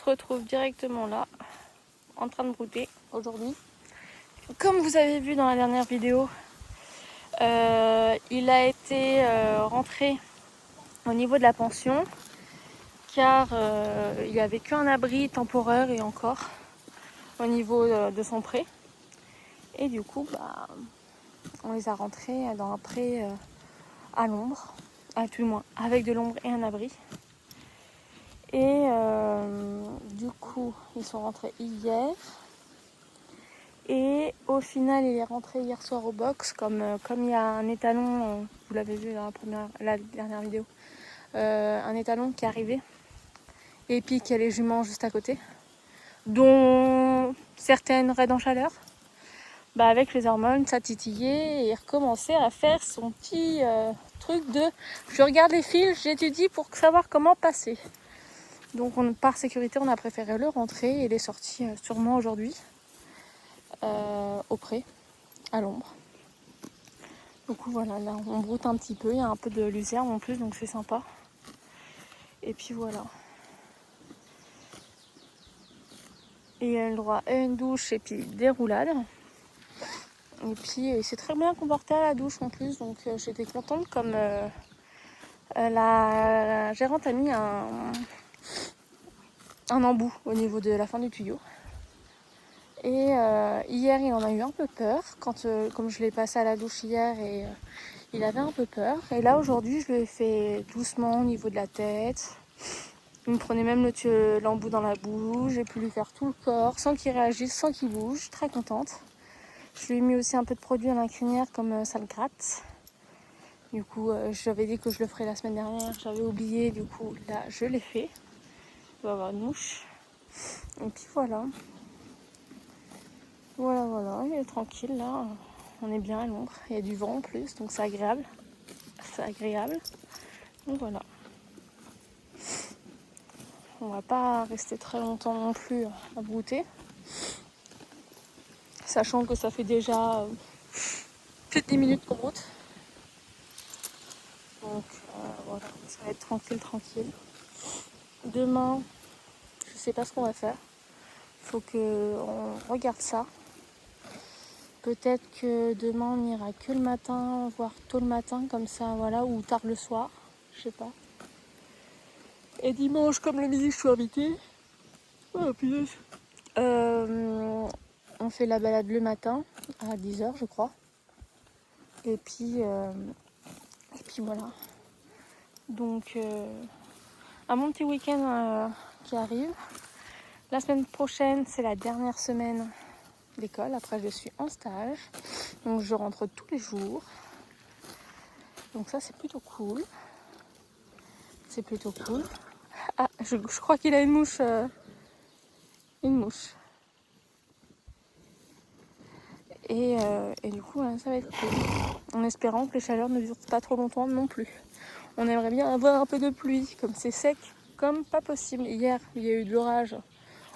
retrouve directement là, en train de brouter aujourd'hui. Comme vous avez vu dans la dernière vidéo, il a été rentré au niveau de la pension car il n'y avait qu'un abri temporaire et encore au niveau de son pré. Et du coup, on les a rentrés dans un pré à l'ombre, à tout le moins, avec de l'ombre et un abri. Et du coup, ils sont rentrés hier. Et au final, il est rentré hier soir au box, comme il y a un étalon, vous l'avez vu dans la dernière vidéo, un étalon qui est arrivé. Et puis qu'il y a les juments juste à côté, dont certaines raides en chaleur. Avec les hormones, ça titillait et il recommençait à faire son petit truc de je regarde les fils, j'étudie pour savoir comment passer. Donc par sécurité, on a préféré le rentrer et il est sorti sûrement aujourd'hui au pré, à l'ombre. Du coup voilà, là on broute un petit peu, il y a un peu de luzerne en plus donc c'est sympa. Et puis voilà. Et il a le droit à une douche et puis des roulades. Et puis il s'est très bien comporté à la douche en plus, donc j'étais contente comme la gérante a mis un embout au niveau de la fin du tuyau. Et hier il en a eu un peu peur, comme je l'ai passé à la douche hier et il avait un peu peur. Et là aujourd'hui je lui ai fait doucement au niveau de la tête. Il me prenait même l'embout dans la bouche, j'ai pu lui faire tout le corps sans qu'il réagisse, sans qu'il bouge, très contente. Je lui ai mis aussi un peu de produit à la crinière comme ça le gratte. Du coup, j'avais dit que je le ferais la semaine dernière, j'avais oublié, du coup là je l'ai fait. Il va y avoir une mouche. Et puis voilà. Voilà, il est tranquille là. On est bien à l'ombre. Il y a du vent en plus, donc c'est agréable. Donc voilà. On va pas rester très longtemps non plus à brouter. Sachant que ça fait déjà plus de 10 minutes qu'on broute. Donc voilà, ça va être tranquille. Demain, je sais pas ce qu'on va faire. Il faut qu'on regarde ça. Peut-être que demain on ira que le matin, voire tôt le matin, comme ça, voilà, ou tard le soir, je sais pas. Et dimanche, comme le midi, je suis invitée. Oh punaise. On fait la balade le matin, à 10h je crois. Et puis voilà. Donc, un bon petit week-end qui arrive. La semaine prochaine, c'est la dernière semaine d'école. Après, je suis en stage. Donc, je rentre tous les jours. Donc, ça, c'est plutôt cool. Ah, je crois qu'il a une mouche. Et du coup, ça va être cool. En espérant que les chaleurs ne durent pas trop longtemps non plus. On aimerait bien avoir un peu de pluie, comme c'est sec, comme pas possible. Hier, il y a eu de l'orage.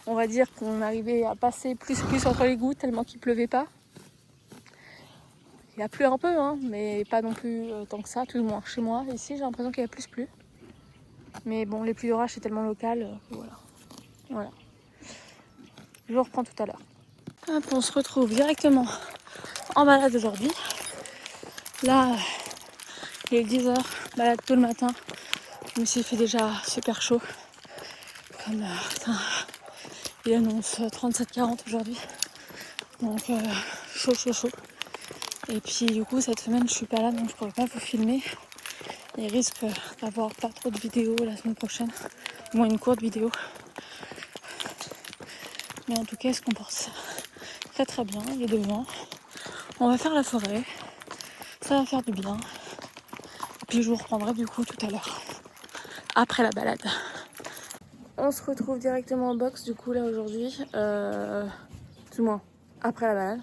On va dire qu'on arrivait à passer plus entre les gouttes tellement qu'il pleuvait pas. Il a plu un peu, mais pas non plus tant que ça, tout le moins. Chez moi, ici, j'ai l'impression qu'il y a plus plu. Mais bon, les pluies d'orage, c'est tellement local. Voilà. Je vous reprends tout à l'heure. Hop, on se retrouve directement en balade aujourd'hui. Là, il est 10h, balade tout le matin. Je me suis fait déjà super chaud. Comme il annonce 37-40 aujourd'hui. Donc chaud. Et puis du coup cette semaine je suis pas là donc je pourrais pas vous filmer. Il risque d'avoir pas trop de vidéos la semaine prochaine. Moins une courte vidéo. Mais en tout cas il se comporte très bien, il est devant. On va faire la forêt. Ça va faire du bien. Et puis je vous reprendrai du coup tout à l'heure. Après la balade. On se retrouve directement en box du coup là aujourd'hui. Tout moins après la balade.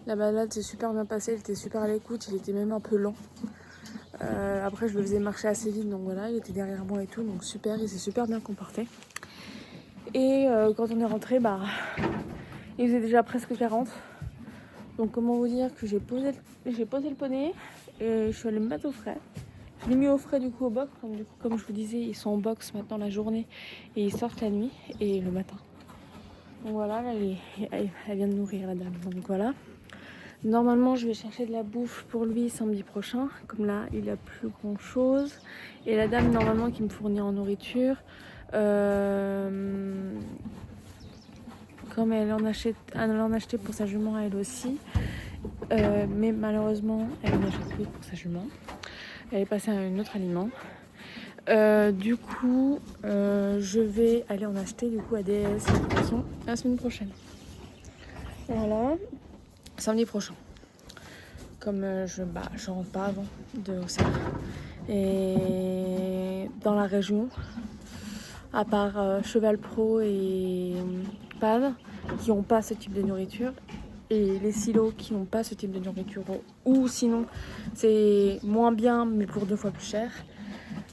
La balade s'est super bien passée, il était super à l'écoute, il était même un peu lent. Après je le faisais marcher assez vite donc voilà, il était derrière moi et tout donc super, il s'est super bien comporté. Et quand on est rentré, il faisait déjà presque 40. Donc comment vous dire que j'ai posé le poney et je suis allée me mettre au frais. Je l'ai mis au frais du coup au box. Comme je vous disais, ils sont au box maintenant la journée et ils sortent la nuit et le matin. Donc voilà, là, elle vient de nourrir la dame. Donc voilà. Normalement, je vais chercher de la bouffe pour lui samedi prochain. Comme là, il a plus grand chose. Et la dame, normalement, qui me fournit en nourriture, comme elle en achetait pour sa jument elle aussi. Mais malheureusement, elle en achète plus pour sa jument. Elle est passée à un autre aliment. Du coup, je vais aller en acheter du coup à DS la semaine prochaine. Voilà, samedi prochain. Comme je rentre pas avant de Auxerre. Et dans la région, à part Cheval Pro et Pave, qui n'ont pas ce type de nourriture, et les silos qui n'ont pas ce type de nourriture, ou sinon c'est moins bien mais pour 2 fois plus cher,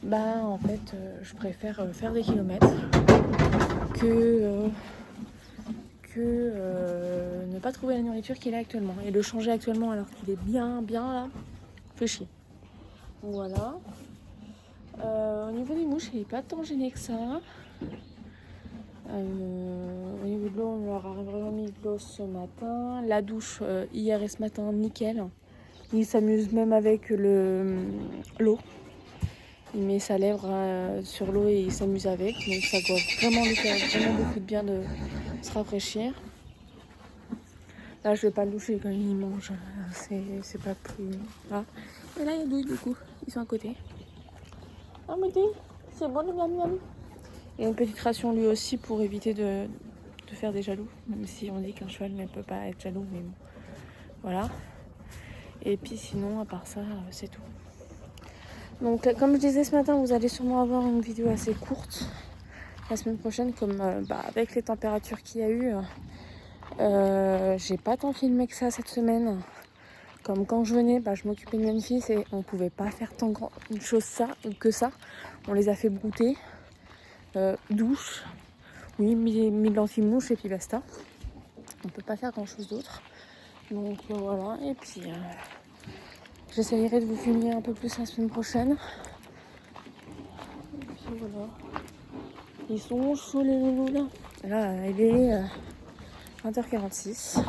bah en fait je préfère faire des kilomètres que ne pas trouver la nourriture qu'il a actuellement et le changer actuellement alors qu'il est bien là, fait chier. Donc voilà. Au niveau des mouches, il n'est pas tant gêné que ça. Au niveau de l'eau, on leur a vraiment mis de l'eau ce matin. La douche hier et ce matin, nickel. Il s'amuse même avec l'eau. Il met sa lèvre sur l'eau et il s'amuse avec. Donc ça doit vraiment lui faire vraiment beaucoup de bien de se rafraîchir. Là, je vais pas le doucher quand il mange. C'est pas plus... Là. Et là, il y a Douille, du coup. Ils sont à côté. Ah, mais c'est bon, miam miam. Et une petite ration lui aussi pour éviter de faire des jaloux. Même si on dit qu'un cheval ne peut pas être jaloux, mais bon. Voilà. Et puis sinon, à part ça, c'est tout. Donc, comme je disais ce matin, vous allez sûrement avoir une vidéo assez courte la semaine prochaine, comme avec les températures qu'il y a eu. J'ai pas tant filmé que ça cette semaine. Comme quand je venais, je m'occupais de Memphis et on pouvait pas faire tant une chose que ça. On les a fait brouter, douche, oui, mis de l'anti-mouche et puis basta. On peut pas faire grand chose d'autre. Donc voilà, et puis j'essayerai de vous filmer un peu plus la semaine prochaine. Et puis voilà. Ils sont chauds les loulous là. Là, il est 20h46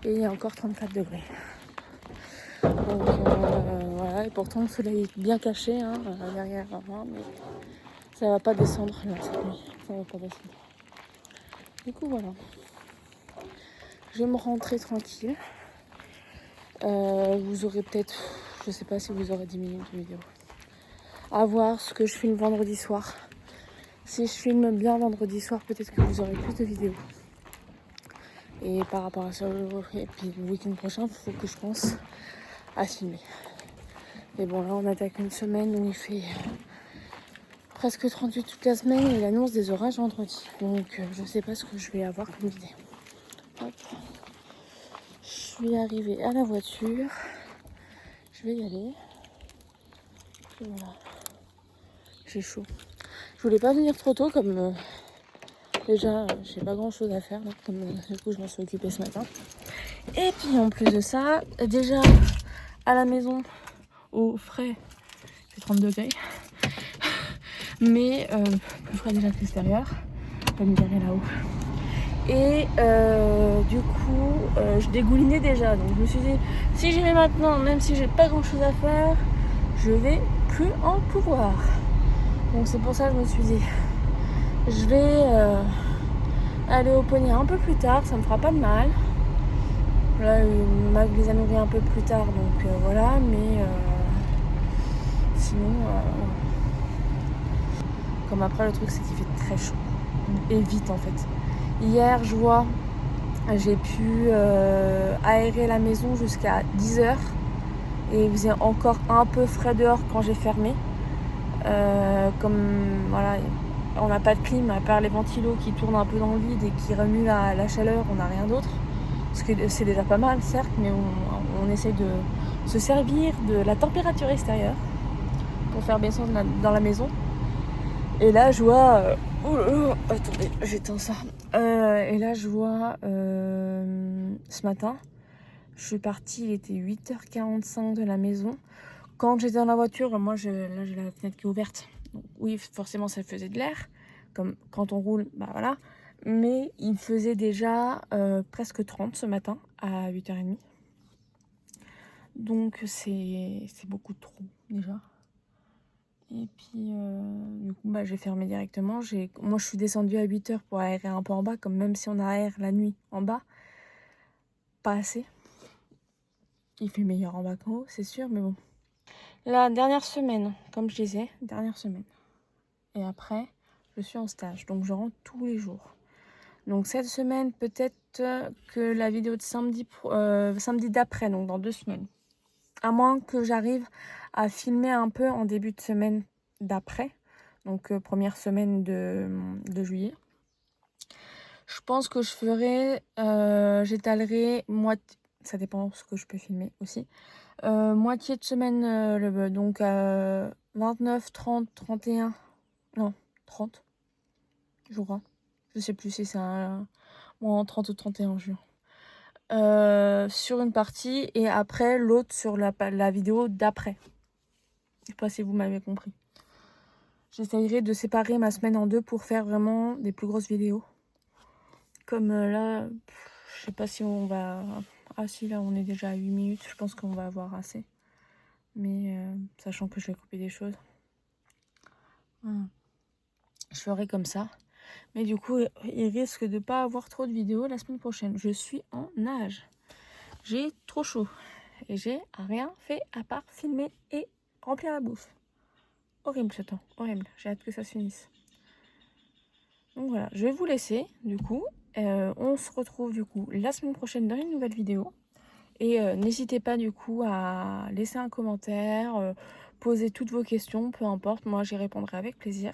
et il y a encore 34 degrés. Donc voilà, et pourtant le soleil est bien caché derrière moi, mais ça va pas descendre là cette nuit. Ça va pas descendre. Du coup voilà. Je vais me rentrer tranquille. Vous aurez peut-être, je sais pas si vous aurez 10 minutes de vidéo. À voir ce que je filme vendredi soir. Si je filme bien vendredi soir, peut-être que vous aurez plus de vidéos. Et par rapport à ça, et puis le week-end prochain, il faut que je pense à filmer. Mais bon, là on attaque une semaine où il fait presque 38 toute la semaine et il annonce des orages vendredi. Donc je sais pas ce que je vais avoir comme vidéo. Hop. Je suis arrivée à la voiture. Je vais y aller. Et voilà. J'ai chaud. Je voulais pas venir trop tôt comme déjà j'ai pas grand chose à faire là, comme du coup je m'en suis occupée ce matin. Et puis en plus de ça, déjà à la maison au frais, c'est 30 degrés. Mais plus frais déjà que l'extérieur. Je vais me garer là-haut. Et du coup, je dégoulinais déjà. Donc je me suis dit, si j'y vais maintenant, même si j'ai pas grand chose à faire, je vais plus en pouvoir. Donc c'est pour ça que je me suis dit, je vais aller au poney un peu plus tard, ça me fera pas de mal. Là, Mac les a nourris un peu plus tard, donc voilà, mais sinon, comme après le truc c'est qu'il fait très chaud, et vite en fait. Hier, je vois, j'ai pu aérer la maison jusqu'à 10h, et il faisait encore un peu frais dehors quand j'ai fermé. Comme voilà, on n'a pas de clim à part les ventilos qui tournent un peu dans le vide et qui remuent la chaleur, on n'a rien d'autre. Ce que c'est déjà pas mal certes, mais on essaie de se servir de la température extérieure pour faire baisser dans la maison. Et là je vois attendez, j'éteins ça. Et là je vois ce matin, je suis partie, il était 8h45 de la maison. Quand j'étais dans la voiture, moi, là, j'ai la fenêtre qui est ouverte. Donc, oui, forcément, ça faisait de l'air. Comme quand on roule, bah voilà. Mais il faisait déjà presque 30 ce matin à 8h30. Donc, c'est beaucoup trop, déjà. Et puis, du coup, bah, j'ai fermé directement. Moi, je suis descendue à 8h pour aérer un peu en bas, comme même si on aère la nuit en bas. Pas assez. Il fait meilleur en bas qu'en haut, c'est sûr, mais bon. La dernière semaine, comme je disais, dernière semaine. Et après, je suis en stage, donc je rentre tous les jours. Donc cette semaine, peut-être que la vidéo de samedi d'après, donc dans 2 semaines. À moins que j'arrive à filmer un peu en début de semaine d'après, donc première semaine de juillet. Je pense que je ferai, j'étalerai moitié, ça dépend de ce que je peux filmer aussi. Moitié de semaine, donc 29, 30, 31, non, 30 jours. Je sais plus si c'est en 30 ou 31 juin. Sur une partie et après l'autre sur la vidéo d'après. Je sais pas si vous m'avez compris. J'essayerai de séparer ma semaine en deux pour faire vraiment des plus grosses vidéos. Comme là, je sais pas si on va... Ah si, là on est déjà à 8 minutes, je pense qu'on va avoir assez. Mais sachant que je vais couper des choses. Voilà. Je ferai comme ça. Mais du coup, il risque de pas avoir trop de vidéos la semaine prochaine. Je suis en nage. J'ai trop chaud. Et j'ai rien fait à part filmer et remplir la bouffe. Horrible ce temps, horrible. J'ai hâte que ça se finisse. Donc voilà, je vais vous laisser du coup. On se retrouve du coup la semaine prochaine dans une nouvelle vidéo. Et n'hésitez pas du coup à laisser un commentaire, poser toutes vos questions, peu importe. Moi j'y répondrai avec plaisir.